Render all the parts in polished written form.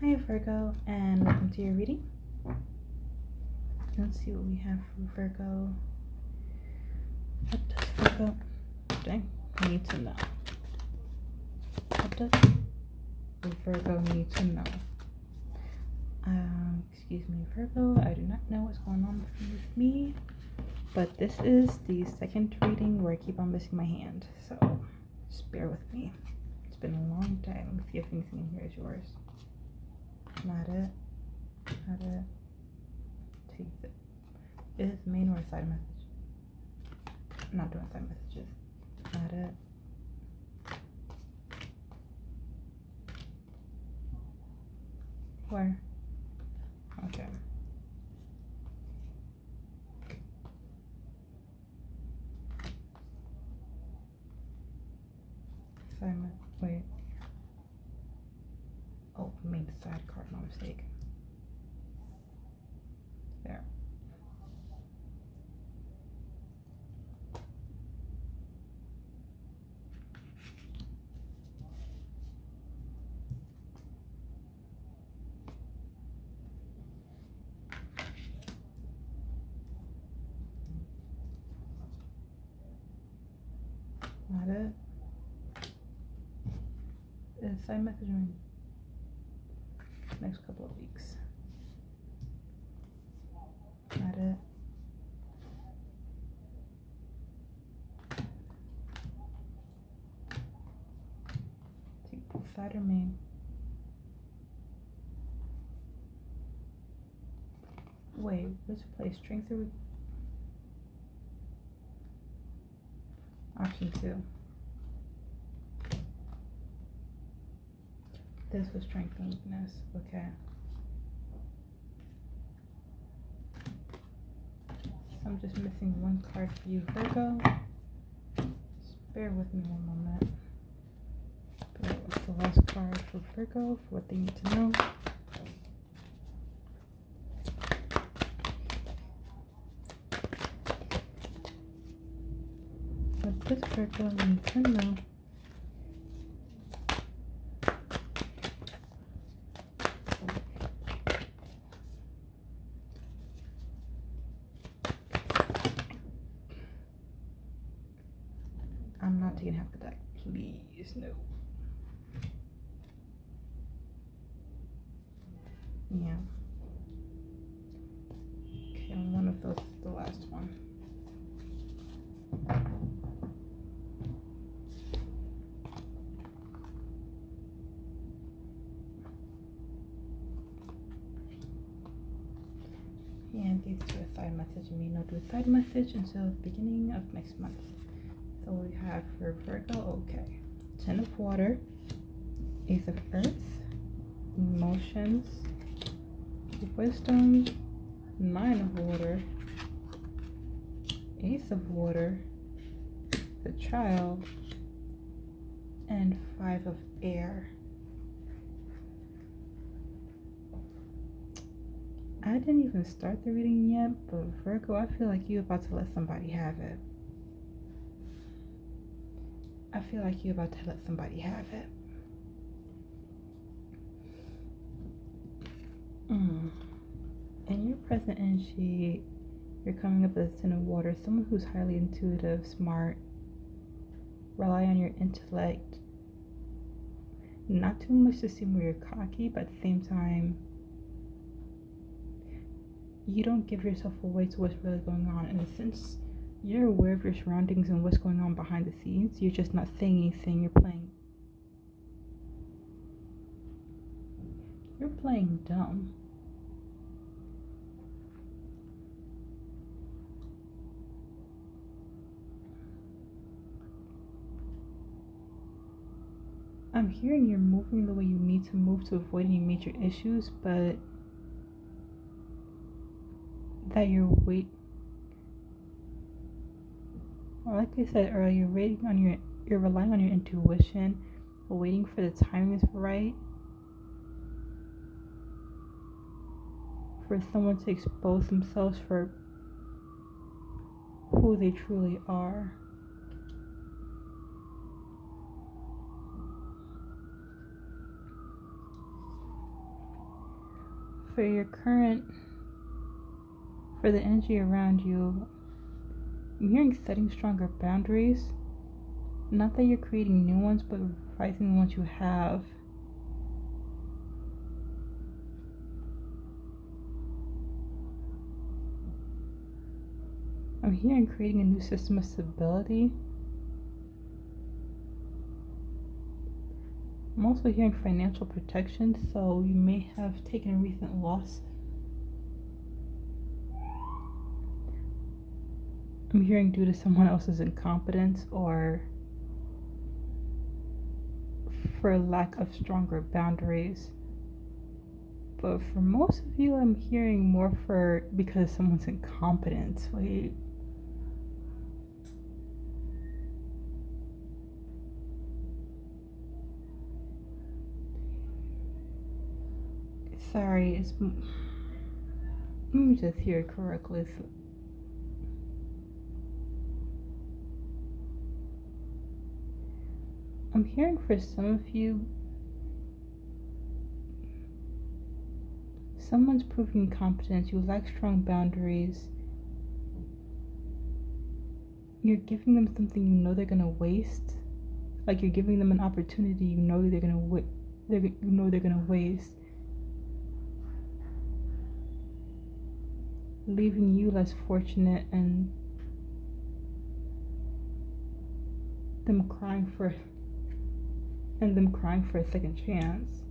Hi Virgo, and welcome to your reading. Let's see what we have for Virgo. What does Virgo need to know? What does Virgo need to know? Excuse me, Virgo, I do not know what's going on with me, but this is the second reading where I keep on missing my hand, so just bear with me. It's been a long time. Let me see if anything in here is yours. Not it. Take it. Is it the main or a side message? I'm not doing side messages. Not it. Where? Okay. Wait. Oh, I made the side card, my mistake. There. Not it. Is side message in next couple of weeks? Not it. Take both side or main. Wait, which place? Strength or option 2? This was strength and weakness. Okay. I'm just missing one card for you, Virgo. Just bear with me one moment. But what's the last card for Virgo for what they need to know? What does Virgo need to know? I'm not taking half the deck, please, no. Yeah. Okay, one of those is the last one. And these two are side message, and we know do a side message until the beginning of next month. So we have for Virgo, okay, 10 of water, Ace of earth, emotions, wisdom, 9 of water, Ace of water, the child, and 5 of air. I didn't even start the reading yet, but Virgo, I feel like you're about to let somebody have it. I feel like you're about to let somebody have it. In your present energy, you're coming up with a 10 of water, someone who's highly intuitive, smart, rely on your intellect, not too much to seem where you're cocky, but at the same time, you don't give yourself away to what's really going on. In a sense, you're aware of your surroundings and what's going on behind the scenes. You're just not saying anything. You're playing dumb. I'm hearing you're moving the way you need to move to avoid any major issues, but that you're like I said earlier, you're relying on your intuition, waiting for the timing is right for someone to expose themselves for who they truly are. For your current, for the energy around you, I'm hearing setting stronger boundaries. Not that you're creating new ones, but revising the ones you have. I'm hearing creating a new system of stability. I'm also hearing financial protection, so you may have taken a recent loss. I'm hearing due to someone else's incompetence or for lack of stronger boundaries. But for most of you, I'm hearing more for because someone's incompetence. Wait. Sorry, let me just hear it correctly. I'm hearing for some of you, someone's proving incompetence, you lack strong boundaries, you're giving them something you know they're gonna waste. Like you're giving them an opportunity you know they're gonna waste. Leaving you less fortunate and them crying for a second chance.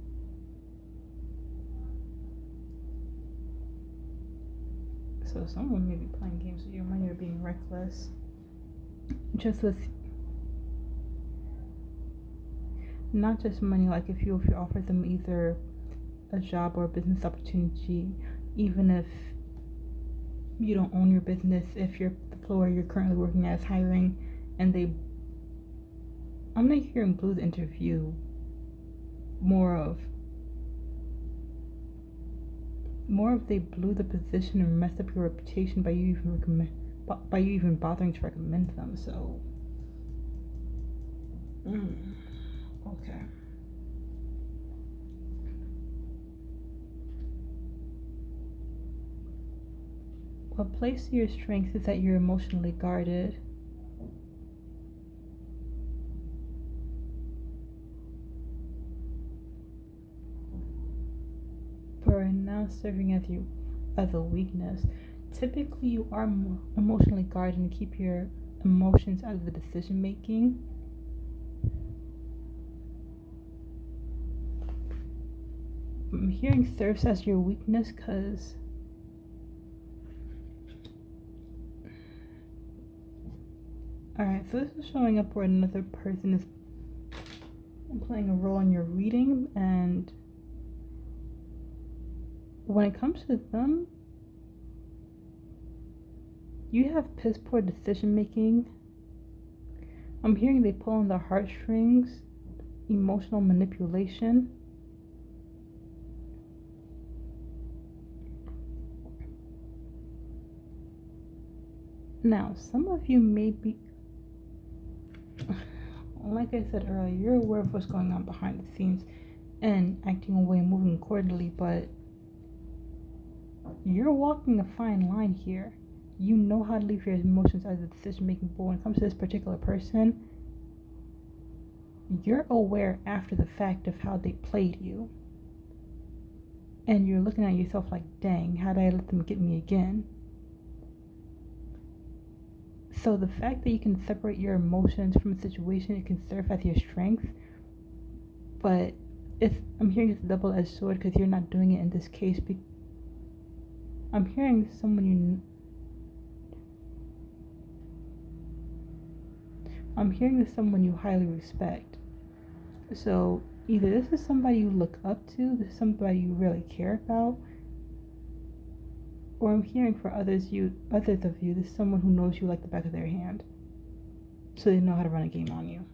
So someone may be playing games with your money or being reckless. Just with not just money, like if you offer them either a job or a business opportunity, even if you don't own your business, if the floor you're currently working at is hiring and I'm not hearing blue the interview, more of they blew the position or messed up your reputation by you even bothering to recommend them. So okay. What plays to your strength is that you're emotionally guarded. But right now serving as a weakness. Typically you are more emotionally guarded and keep your emotions out of the decision making. I'm hearing serves as your weakness because alright, so this is showing up where another person is playing a role in your reading, and when it comes to them, you have piss poor decision making. I'm hearing they pull on the heartstrings, emotional manipulation. Now, some of you may be, like I said earlier, you're aware of what's going on behind the scenes and acting away and moving accordingly, but you're walking a fine line here. You know how to leave your emotions out of the decision making, but when it comes to this particular person, you're aware after the fact of how they played you. And you're looking at yourself like, dang, how did I let them get me again? So the fact that you can separate your emotions from a situation, it can serve as your strength. But I'm hearing it's a double-edged sword because you're not doing it in this case. I'm hearing someone you highly respect. So either this is somebody you look up to, this is somebody you really care about, or I'm hearing for others of you, this is someone who knows you like the back of their hand. So they know how to run a game on you.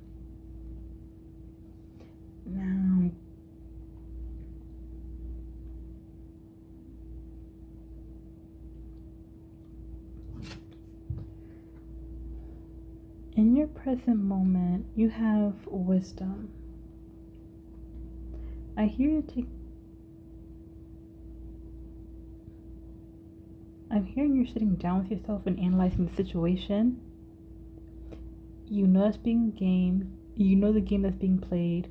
Now, in your present moment, you have wisdom. I hear you take I'm hearing you're sitting down with yourself and analyzing the situation. You know it's being a game. You know the game that's being played.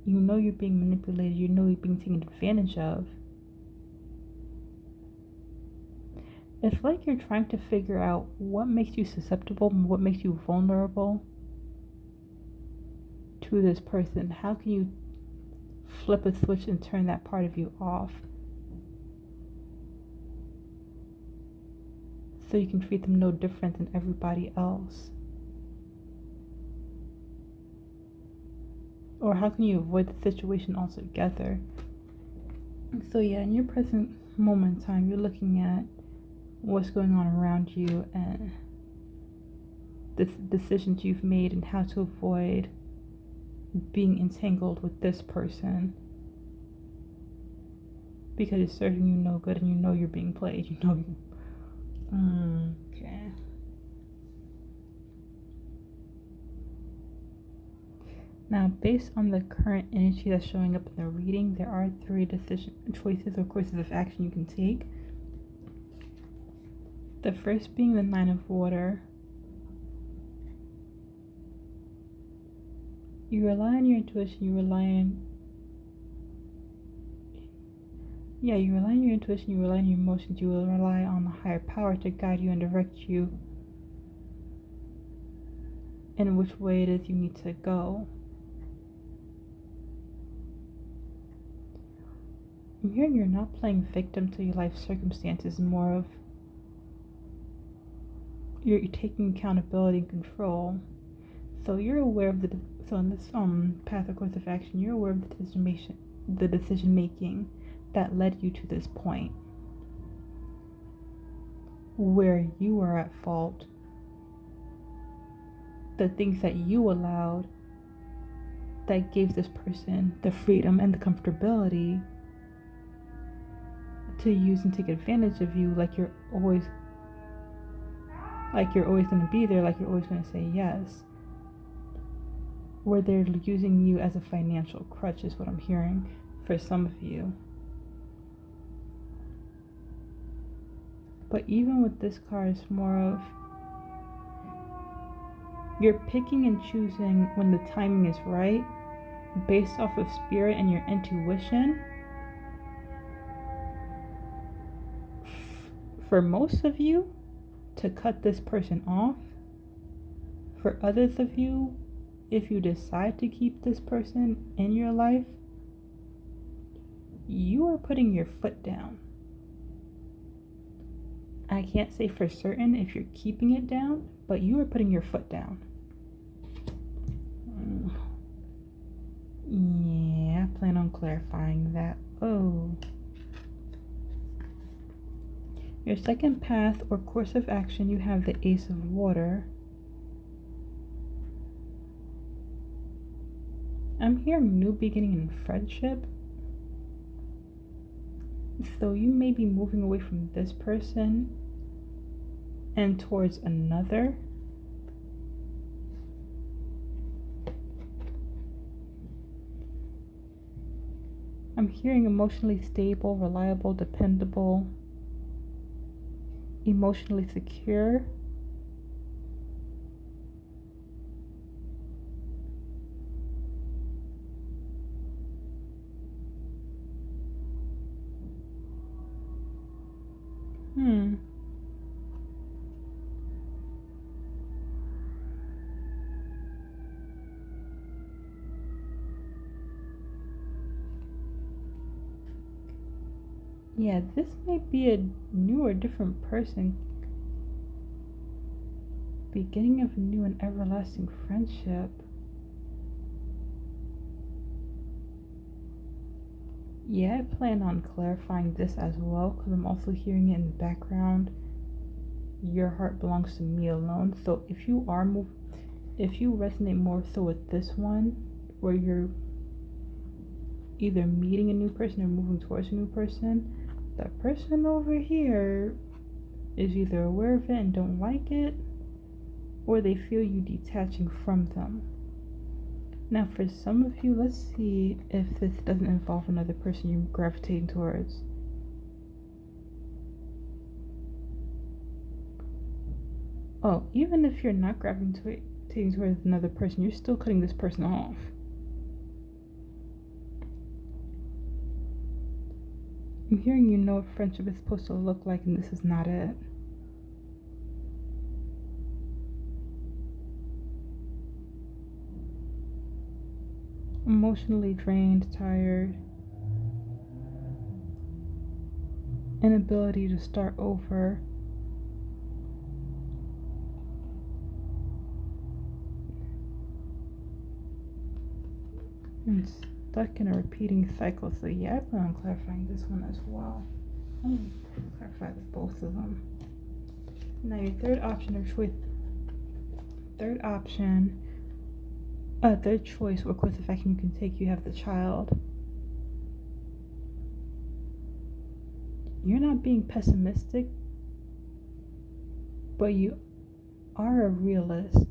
You know you're being manipulated. You know you're being taken advantage of. It's like you're trying to figure out what makes you susceptible and what makes you vulnerable to this person. How can you flip a switch and turn that part of you off so you can treat them no different than everybody else? Or how can you avoid the situation altogether? So yeah, in your present moment in time, you're looking at what's going on around you and the decisions you've made and how to avoid being entangled with this person because it's serving you no good and you know you're being played. You know you. Okay. Now, based on the current energy that's showing up in the reading, there are 3 decision choices or courses of action you can take. The first being the 9 of Water. You rely on your intuition, you rely on your intuition, you rely on your emotions, you will rely on the higher power to guide you and direct you in which way it is you need to go. I'm hearing you're not playing victim to your life circumstances, more of you're taking accountability and control. So you're aware of so in this path or course of action, you're aware of the decision making that led you to this point where you are at fault, the things that you allowed that gave this person the freedom and the comfortability to use and take advantage of you, like you're always going to be there, like you're always going to say yes, where they're using you as a financial crutch is what I'm hearing for some of you. But even with this card, it's more of you're picking and choosing when the timing is right based off of spirit and your intuition. For most of you, to cut this person off. For others of you, if you decide to keep this person in your life, you are putting your foot down. I can't say for certain if you're keeping it down, but you are putting your foot down. Yeah, I plan on clarifying that. Oh. Your second path or course of action, you have the Ace of Water. I'm hearing new beginning in friendship. So you may be moving away from this person and towards another. I'm hearing emotionally stable, reliable, dependable, emotionally secure. Yeah, this may be a new or different person. Beginning of a new and everlasting friendship. Yeah, I plan on clarifying this as well because I'm also hearing it in the background. Your heart belongs to me alone. So if you resonate more so with this one, where you're either meeting a new person or moving towards a new person, that person over here is either aware of it and don't like it, or they feel you detaching from them. Now, for some of you, let's see if this doesn't involve another person you're gravitating towards. Oh, even if you're not gravitating towards another person, you're still cutting this person off. I'm hearing you know what friendship is supposed to look like, and this is not it. Emotionally drained, tired, inability to start over. And stuck in a repeating cycle. So yeah, I plan on clarifying this one as well. I'm going to clarify both of them. Now your third choice or course of action you can take, you have the child. You're not being pessimistic, but you are a realist.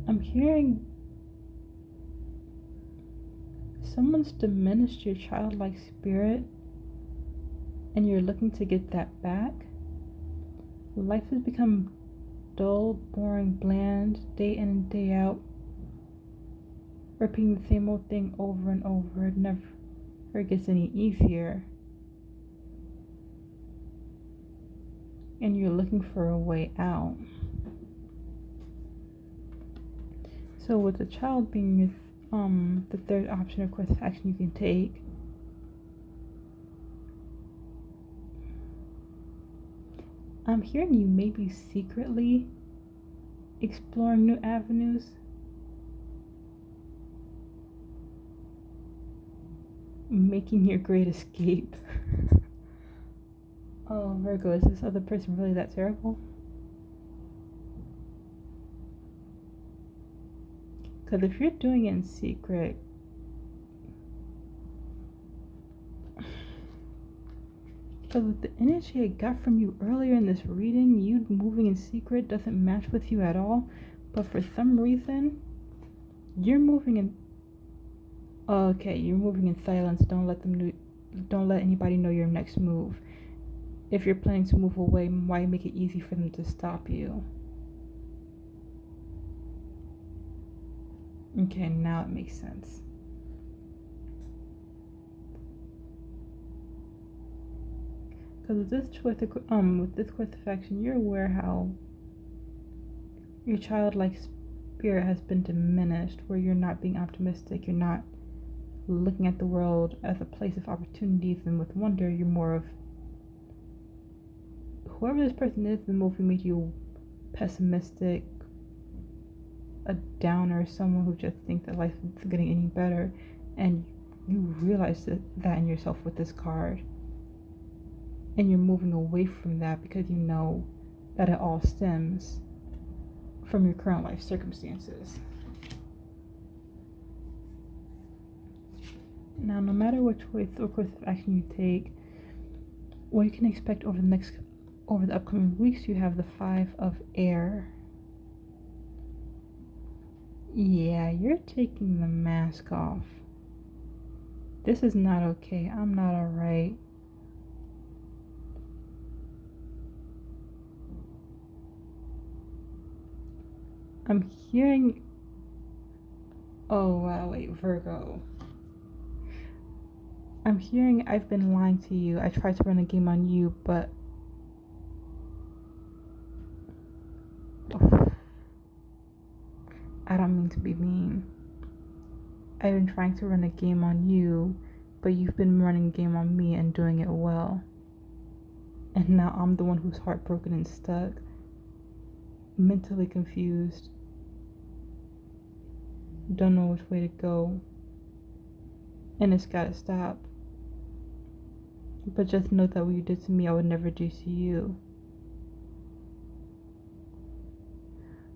I'm hearing someone's diminished your childlike spirit and you're looking to get that back. Life has become dull, boring, bland, day in and day out, repeating the same old thing over and over. It never gets any easier. And you're looking for a way out. So with the child being the third option of course of action you can take, I'm hearing you maybe secretly exploring new avenues. Making your great escape. Oh, Virgo, is this other person really that terrible? Because if you're doing it in secret, because with the energy I got from you earlier in this reading, you moving in secret doesn't match with you at all. But for some reason, you're moving in. Okay, you're moving in silence. Don't let anybody know your next move. If you're planning to move away, why make it easy for them to stop you? Okay, now it makes sense. Because with this course of action, you're aware how your childlike spirit has been diminished, where you're not being optimistic, you're not looking at the world as a place of opportunities and with wonder. You're more of whoever this person is. The movie made you pessimistic, a downer, someone who just thinks that life isn't getting any better, and you realize that in yourself with this card, and you're moving away from that because you know that it all stems from your current life circumstances. Now, no matter what choice or course of action you take, what you can expect over the upcoming weeks, you have the 5 of Air. Yeah, you're taking the mask off. This is not okay. I'm not alright. I'm hearing. Oh, wow, wait, Virgo. I'm hearing I've been lying to you. I tried to run a game on you, but. I don't mean to be mean. I've been trying to run a game on you, but you've been running a game on me and doing it well. And now I'm the one who's heartbroken and stuck, mentally confused, don't know which way to go, and it's gotta stop. But just know that what you did to me, I would never do to you.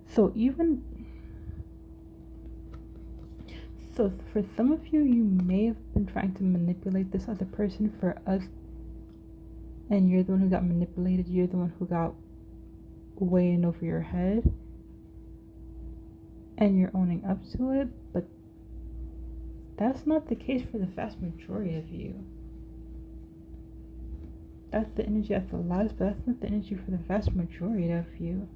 So for some of you, you may have been trying to manipulate this other person for us, and you're the one who got manipulated. You're the one who got way in over your head, and you're owning up to it, but that's not the case for the vast majority of you. that's the energy that's the loudest, but that's not the energy for the vast majority of you.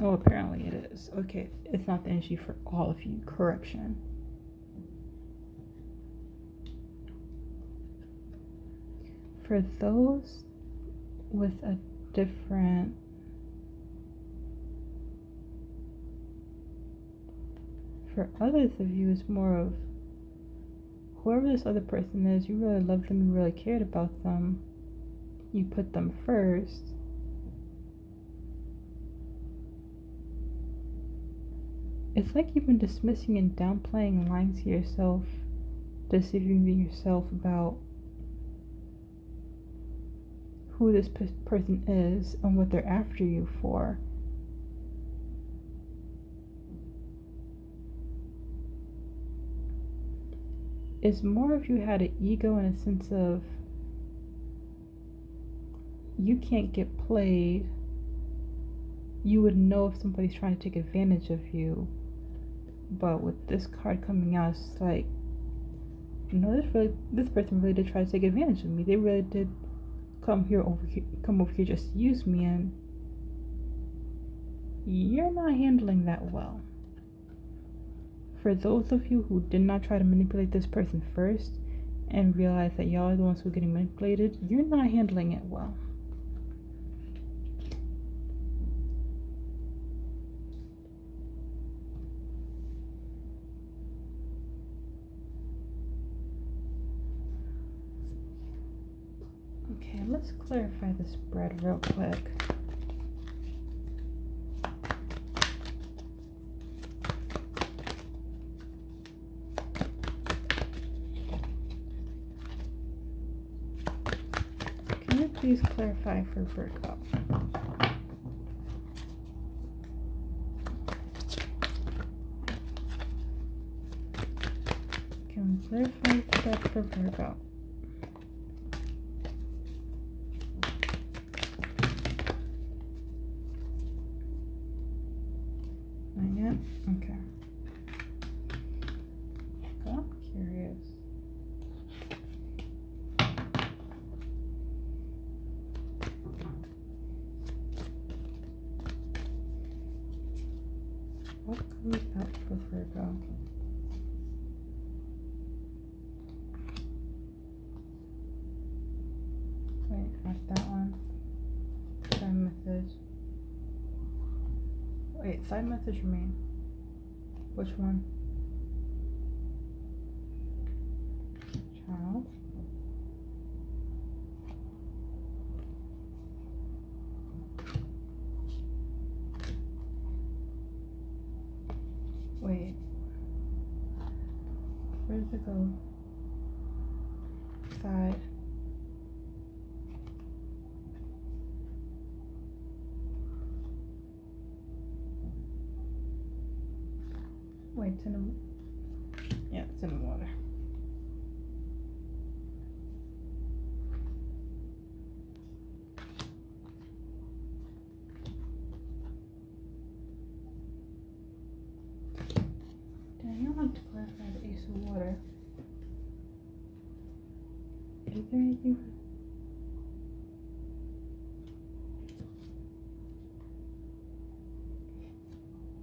Oh, apparently it is. Okay, it's not the energy for all of you. Correction. For those with a different for others of you, it's more of whoever this other person is, you really love them, you really cared about them, you put them first. It's like you've been dismissing and downplaying and lying to yourself, deceiving yourself about who this person is and what they're after you for. It's more of you had an ego in a sense of you can't get played. You would know if somebody's trying to take advantage of you. But with this card coming out, it's like, no, this person really did try to take advantage of me. They really did come over here just to use me, and you're not handling that well. For those of you who did not try to manipulate this person first and realize that y'all are the ones who are getting manipulated, you're not handling it well. Okay, let's clarify the spread real quick. Can you please clarify for Virgo? Can we clarify the spread for Virgo? Not yet? Okay. I'm curious. What comes out for Virgo? Wait, not that one. Side message. Wait, side message remain. Which one? Child. Wait. Where does it go? Side. Wait, it's in the... Yeah, it's in the water. Dang, I want to clarify the Ace of Water. Is there anything...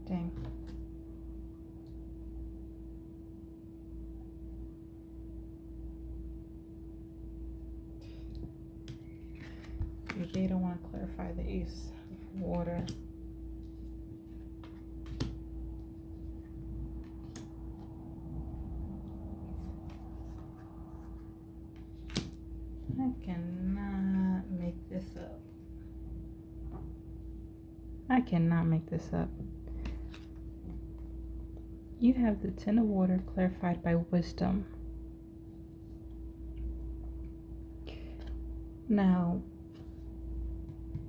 Dang. They don't want to clarify the Ace of Water. I cannot make this up. I cannot make this up. You have the Ten of Water clarified by wisdom. Now,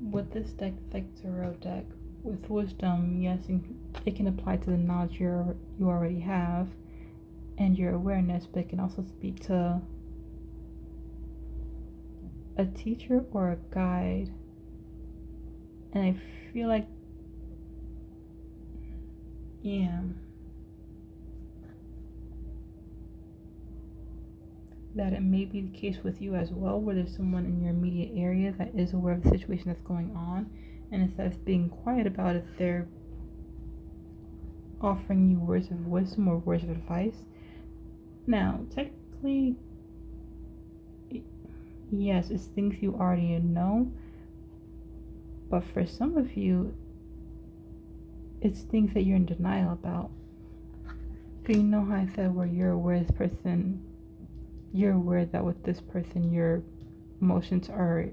with this deck, it's like tarot deck. With wisdom, yes, it can apply to the knowledge you already have and your awareness, but it can also speak to a teacher or a guide. And I feel like, yeah, that it may be the case with you as well, where there's someone in your immediate area that is aware of the situation that's going on, and instead of being quiet about it, they're offering you words of wisdom or words of advice. Now, technically, yes, it's things you already know, but for some of you, it's things that you're in denial about. You know how I said where you're aware this person, you're aware that with this person your emotions are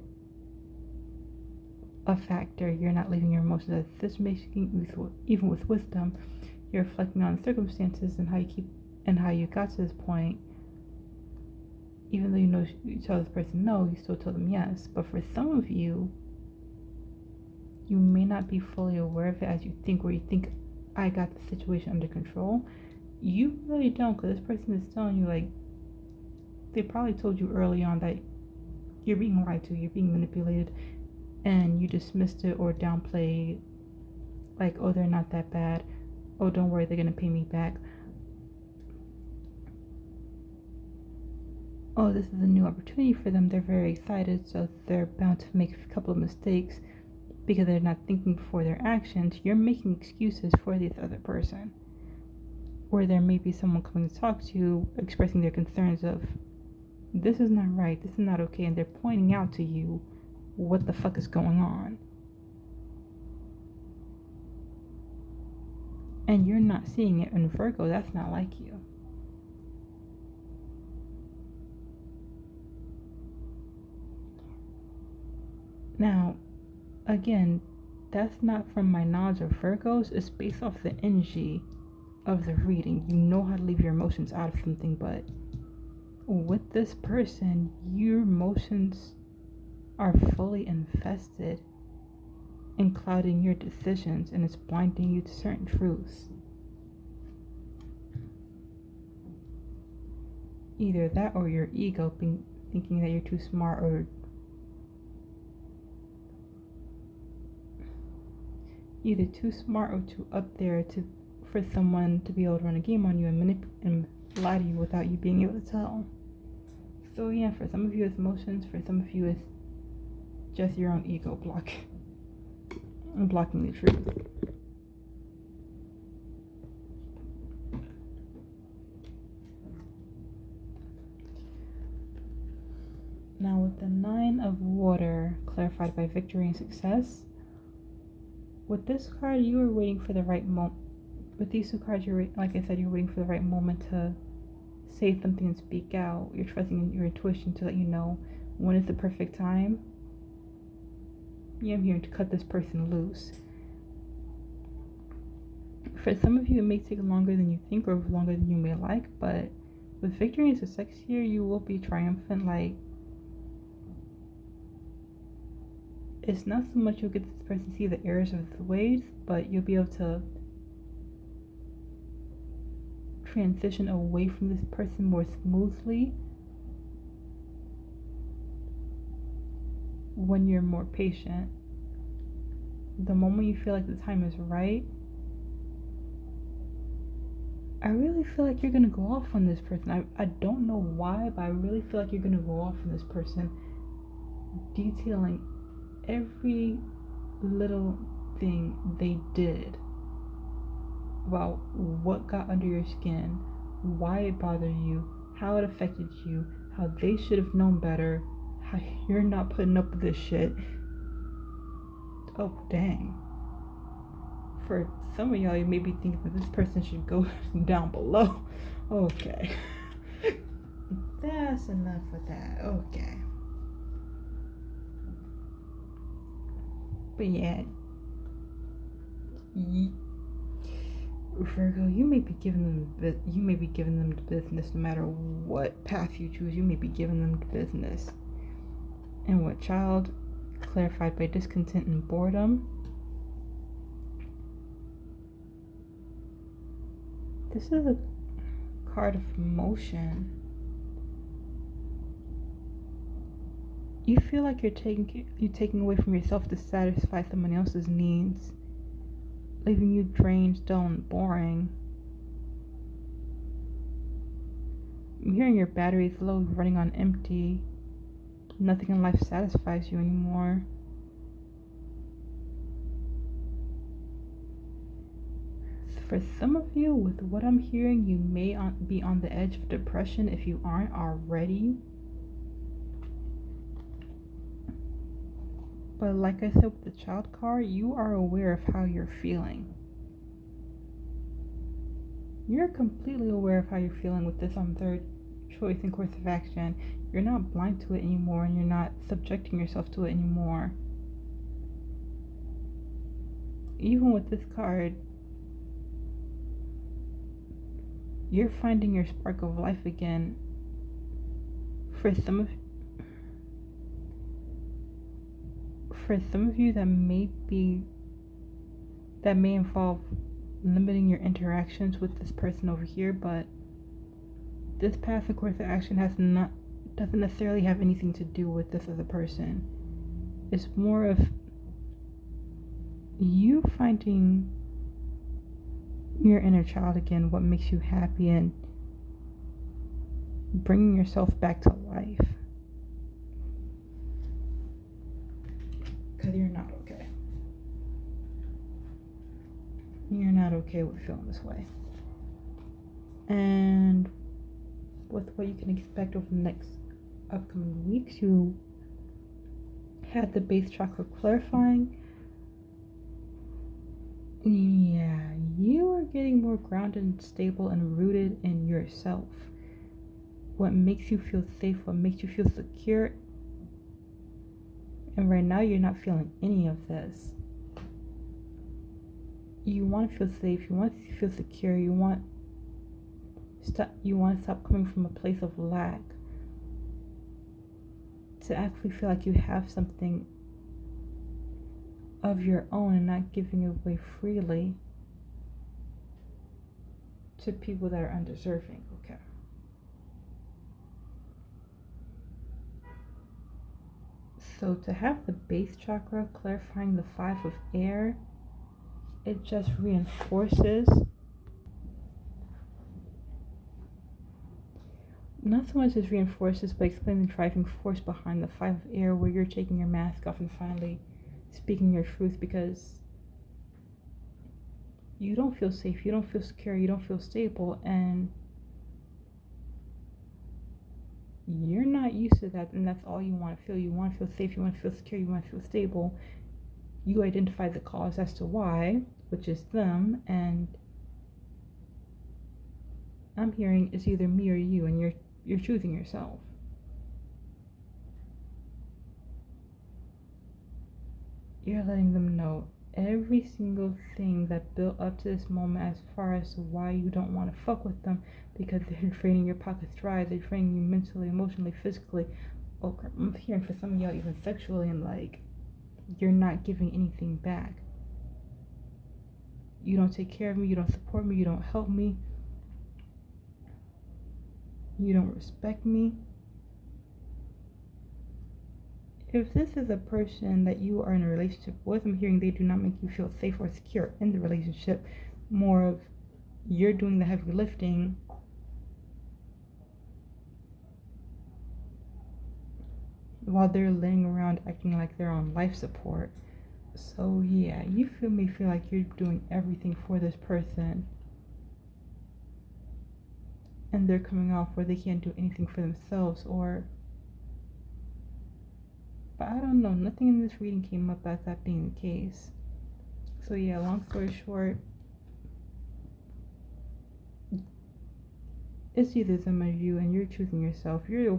a factor. You're not leaving your emotions as decision making. Even with wisdom, you're reflecting on circumstances and how you got to this point. Even though you know you tell this person no, you still tell them yes. But for some of you, you may not be fully aware of it as you think, where you think, I got the situation under control. You really don't, because this person is telling you, like, they probably told you early on that you're being lied to, you're being manipulated, and you dismissed it or downplayed, like, oh, they're not that bad, oh, don't worry, they're gonna pay me back, oh, this is a new opportunity for them, they're very excited, so they're bound to make a couple of mistakes because they're not thinking before their actions. You're making excuses for this other person. Or there may be someone coming to talk to you, expressing their concerns of, this is not right, this is not okay, and they're pointing out to you what the fuck is going on. And you're not seeing it. In Virgo, that's not like you. Now, again, that's not from my knowledge of Virgos. It's based off the energy of the reading. You know how to leave your emotions out of something, but with this person, your emotions are fully invested in clouding your decisions, and it's blinding you to certain truths. Either that or your ego thinking that you're too smart, or either too smart or too up there for someone to be able to run a game on you and lie to you without you being able to tell. So yeah, for some of you it's emotions, for some of you it's just your own ego blocking the truth. Now with the 9 of Water, clarified by victory and success, with this card you are waiting for the right moment. With these two cards, like I said, you're waiting for the right moment to say something and speak out. You're trusting in your intuition to let you know when is the perfect time. Yeah, I'm here to cut this person loose. For some of you, it may take longer than you think or longer than you may like, but with victory and success here, you will be triumphant. Like, it's not so much you'll get this person to see the errors of the ways, but you'll be able to transition away from this person more smoothly when you're more patient. The moment you feel like the time is right, I really feel like you're gonna go off on this person. I don't know why, but I really feel like you're gonna go off on this person, detailing every little thing they did, about what got under your skin, why it bothered you, how it affected you, how they should have known better, how you're not putting up with this shit. Oh, dang. For some of y'all, you may be thinking that this person should go down below. Okay. That's enough of that. Okay. But yeah. Virgo, you may be giving them the business no matter what path you choose. You may be giving them the business. And what child, clarified by discontent and boredom. This is a card of motion. You feel like you're taking away from yourself to satisfy someone else's needs, leaving you drained, dull, and boring. I'm hearing your battery's low, running on empty. Nothing in life satisfies you anymore. For some of you, with what I'm hearing, you may be on the edge of depression if you aren't already. But like I said with the child card, you are aware of how you're feeling. You're completely aware of how you're feeling with this third choice and course of action. You're not blind to it anymore, and you're not subjecting yourself to it anymore. Even with this card, you're finding your spark of life again. For some of you, that may involve limiting your interactions with this person over here, but this path and course of action doesn't necessarily have anything to do with this other person. It's more of you finding your inner child again, what makes you happy, and bringing yourself back to life. Because you're not okay. You're not okay with feeling this way. And with what you can expect over the next upcoming weeks, you had the base chakra clarifying. Yeah, you are getting more grounded and stable and rooted in yourself. What makes you feel safe, what makes you feel secure. And right now you're not feeling any of this. You want to feel safe, you want to feel secure, you want to stop coming from a place of lack, to actually feel like you have something of your own and not giving it away freely to people that are undeserving. Okay. So to have the base chakra clarifying the 5 of air, it just reinforces, not so much as reinforces, but explaining the driving force behind the 5 of air, where you're taking your mask off and finally speaking your truth, because you don't feel safe, you don't feel secure, you don't feel stable, and you're not used to that, and that's all you want to feel. You want to feel safe, you want to feel secure, you want to feel stable. You identify the cause as to why, which is them, and I'm hearing it's either me or you, and you're choosing yourself. You're letting them know every single thing that built up to this moment as far as to why you don't want to fuck with them, because they're draining your pockets dry, they're draining you mentally, emotionally, physically. Oh, I'm hearing for some of y'all even sexually, and like, you're not giving anything back. You don't take care of me, you don't support me, you don't help me, you don't respect me. If this is a person that you are in a relationship with, I'm hearing they do not make you feel safe or secure in the relationship. More of you're doing the heavy lifting, while they're laying around acting like they're on life support. So yeah, you may feel like you're doing everything for this person, and they're coming off where they can't do anything for themselves, but I don't know, nothing in this reading came up as that being the case. So yeah, long story short, it's either them or you, and you're choosing yourself. You're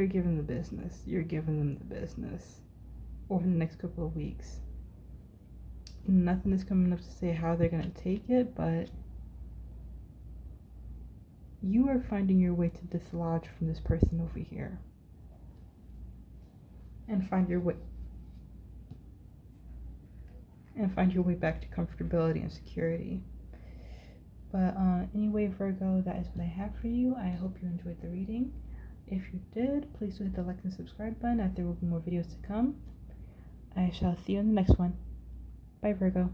giving the business. You're giving them the business over the next couple of weeks. Nothing is coming up to say how they're going to take it, but you are finding your way to dislodge from this person over here and find your way back to comfortability and security. But anyway, Virgo, that is what I have for you. I hope you enjoyed the reading. If you did, please do hit the like and subscribe button, as there will be more videos to come. I shall see you in the next one. Bye, Virgo.